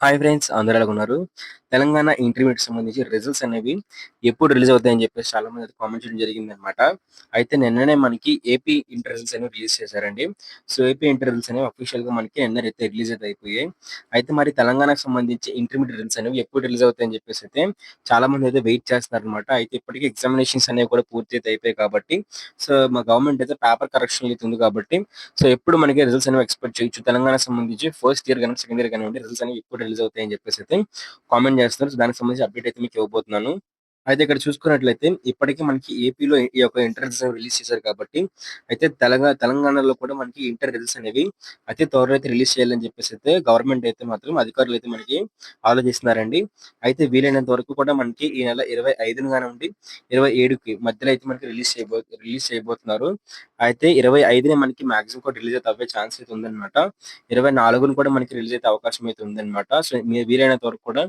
Hi friends అందరూ ఎలాగున్నారు? తెలంగాణ ఇంటర్మీడియేట్‌కి సంబంధించి results అనేవి ఎప్పుడు రిలీజ్ అవుతాయని చెప్పేసి చాలా మంది అయితే కామెంట్ చేయడం జరిగిందనమాట. అయితే నిన్ననే మనకి ఏపీ ఇంటర్ రిజల్ట్స్ అనేవి రిలీజ్ చేశారండి. సో, ఏపీ ఇంటర్ రిజల్ట్స్ అనేవి అఫీషియల్‌గా మనకి నిన్ననైతే రిలీజ్ అయితే అయిపోయాయి. అయితే మరి తెలంగాణకు సంబంధించి ఇంటర్మీడియేట్ రిజల్ట్స్ అనేవి ఎప్పుడు రిలీజ్ అవుతాయని చెప్పేసి అయితే చాలా మంది అయితే వెయిట్ చేస్తున్నారనమాట. అయితే ఇప్పటికి ఎగ్జామినేషన్స్ అనేవి కూడా పూర్తి అయితే అయిపోయాయి కాబట్టి, సో, మా గవర్నమెంట్ అయితే పేపర్ కరెక్షన్ అయితే ఉంది కాబట్టి సో, ఎప్పుడు మనకి రిజల్ట్స్ అనేవి ఎక్స్‌పెక్ట్ చేయొచ్చు. తెలంగాణకు సంబంధించి ఫస్ట్ ఇయర్ గాని, సెకండ్ ఇయర్ గానివ్వండి రిజల్ట్స్ అనేవి ఎప్పుడు రిలీజ్ అవుతాయని చెప్పేసైతే కామెంట్ చేస్తున్నారు. సో, దానికి సంబంధించి అప్డేట్ అయితే మీకు ఇవ్వబోతున్నాను. అయితే ఇక్కడ చూసుకున్నట్లయితే ఇప్పటికి మనకి ఏపీలో ఈ యొక్క ఇంటర్ రిజల్ట్స్ అనేవి రిలీజ్ చేశారు కాబట్టి, అయితే తెలంగాణలో కూడా మనకి ఇంటర్ రిజల్ట్స్ అనేవి అతి త్వరలో అయితే రిలీజ్ చేయాలని చెప్పేసైతే గవర్నమెంట్ అయితే మాత్రం అధికారులైతే మనకి ఆలోచిస్తున్నారండి. అయితే వీలైనంత వరకు కూడా మనకి ఈ నెల 25న గానివ్వండి, 27కి మధ్యలో అయితే మనకి రిలీజ్ చేయబోతున్నారు. అయితే 25నే మనకి మాక్సిమం కూడా రిలీజ్ అయితే అవ్వే ఛాన్స్ అయితే ఉందన్నమాట. 24న కూడా మనకి రిలీజ్ అయితే అవకాశం అయితే ఉందన్నమాట. సో, వీలైనంత వరకు కూడా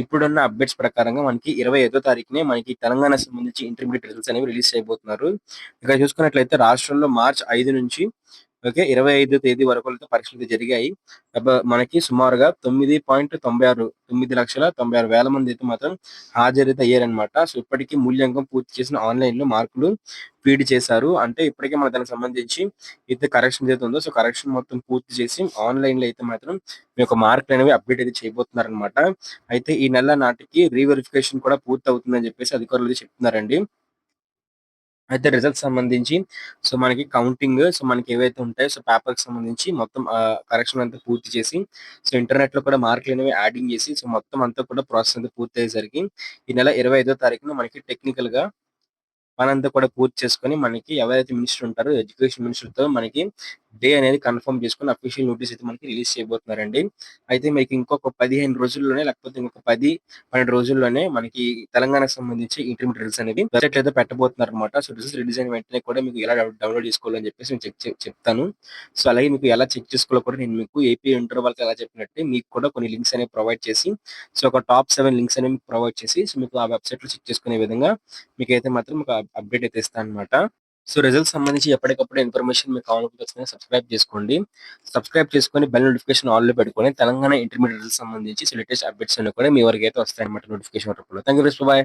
ఇప్పుడున్న అప్డేట్స్ ప్రకారంగా మనకి 25దో తారీఖునే మనకి తెలంగాణకు సంబంధించి ఇంటర్మీడియేట్ రిజల్ట్స్ అనేవి రిలీజ్ చేయబోతున్నారు. ఇక్కడ చూసుకున్నట్లయితే రాష్ట్రంలో మార్చ్ 5 నుంచి ఓకే. 25 తేదీ వరకైతే పరీక్షలైతే జరిగాయి. మనకి సుమారుగా 9.96 9,96,వేల మందైతే మాత్రం హాజరైతే అయ్యారన్నమాట. సో, ఇప్పటికి మూల్యాంకనం పూర్తి చేసిన ఆన్‌లైన్‌లో మార్కులు ఫీడ్ చేశారు. అంటే ఇప్పటికే మనకు దానికి సంబంధించి అయితే కరెక్షన్ ఏదైతే ఉందో, సో, కరెక్షన్ మొత్తం పూర్తి చేసి ఆన్‌లైన్‌లో అయితే మాత్రం మీ యొక్క మార్కులనేవి అప్‌డేట్ అయితే చేయబోతున్నారన్నమాట. అయితే ఈ నెల నాటికి రీవెరిఫికేషన్ కూడా పూర్తవుతుందని చెప్పేసి అధికారులు అయితే చెప్తున్నారండి. అయితే రిజల్ట్స్ సంబంధించి సో, మనకి కౌంటింగ్ సో, మనకి ఏవైతే ఉంటాయో సో, పేపర్‌కి సంబంధించి మొత్తం కరెక్షన్ అంతా పూర్తి చేసి సో, ఇంటర్నెట్‌లో కూడా మార్కులనేవి యాడింగ్ చేసి సో, మొత్తం అంతా కూడా ప్రాసెస్ అంతా పూర్తయ్యేసరికి ఈ నెల 25దో తారీఖున మనకి టెక్నికల్‌గా పనంతా కూడా పూర్తి చేసుకొని మనకి ఎవరైతే మినిస్టర్ ఉంటారో ఎడ్యుకేషన్ మినిస్టర్‌తో మనకి డే అనేది కన్ఫర్మ్ చేసుకొని అఫీషియల్ నోటీస్ అయితే మనకి రిలీజ్ చేయబోతున్నారండి. అయితే మీకు ఇంకొక 15 రోజుల్లోనే లేకపోతే ఇంకొక 10, 12 రోజుల్లోనే మనకి తెలంగాణకు సంబంధించి ఇంటర్మీడియేట్ రిజల్ట్స్ అనేవి వెబ్‌సైట్‌లో అయితే పెట్టబోతున్నారనమాట. సో, రిజల్ట్స్ రిలీజ్ అయిన వెంటనే కూడా మీకు ఎలా డౌన్‌లోడ్ చేసుకోవాలని చెప్పేసి నేను చెప్తాను. సో, అలాగే మీకు ఎలా చెక్ చేసుకోవాలో కూడా నేను మీకు ఏపీ ఇంటర్ వాళ్ళకి ఎలా చెప్పినట్టే మీకు కూడా కొన్ని లింక్స్ అనేవి ప్రొవైడ్ చేసి సో, ఒక టాప్ 7 లింక్స్ అనేవి మీకు ప్రొవైడ్ చేసి సో, మీకు ఆ వెబ్‌సైట్‌లో చెక్ చేసుకునే విధంగా మీకైతే మాత్రం ఒక అప్డేట్ అయితే ఇస్తానన్నమాట. సో, రిజల్ట్స్ సంబంధించి ఎప్పటికప్పుడు ఇన్ఫర్మేషన్ మీకు కావాలనుకుంటే ఖచ్చితంగా సబ్స్క్రైబ్ చేసుకోండి. సబ్స్క్రైబ్ చేసుకొని బెల్ నోటిఫికేషన్ ఆల్‌లో పెట్టుకొని తెలంగాణ ఇంటర్మీడియేట్ రిజల్ట్స్ సంబంధించి సో, లేటెస్ట్ అప్డేట్స్ అన్ని కూడా మీ వరకైతే వస్తాయన్నమాట నోటిఫికేషన్ రూపంలో. Thank you friends. బాయ్.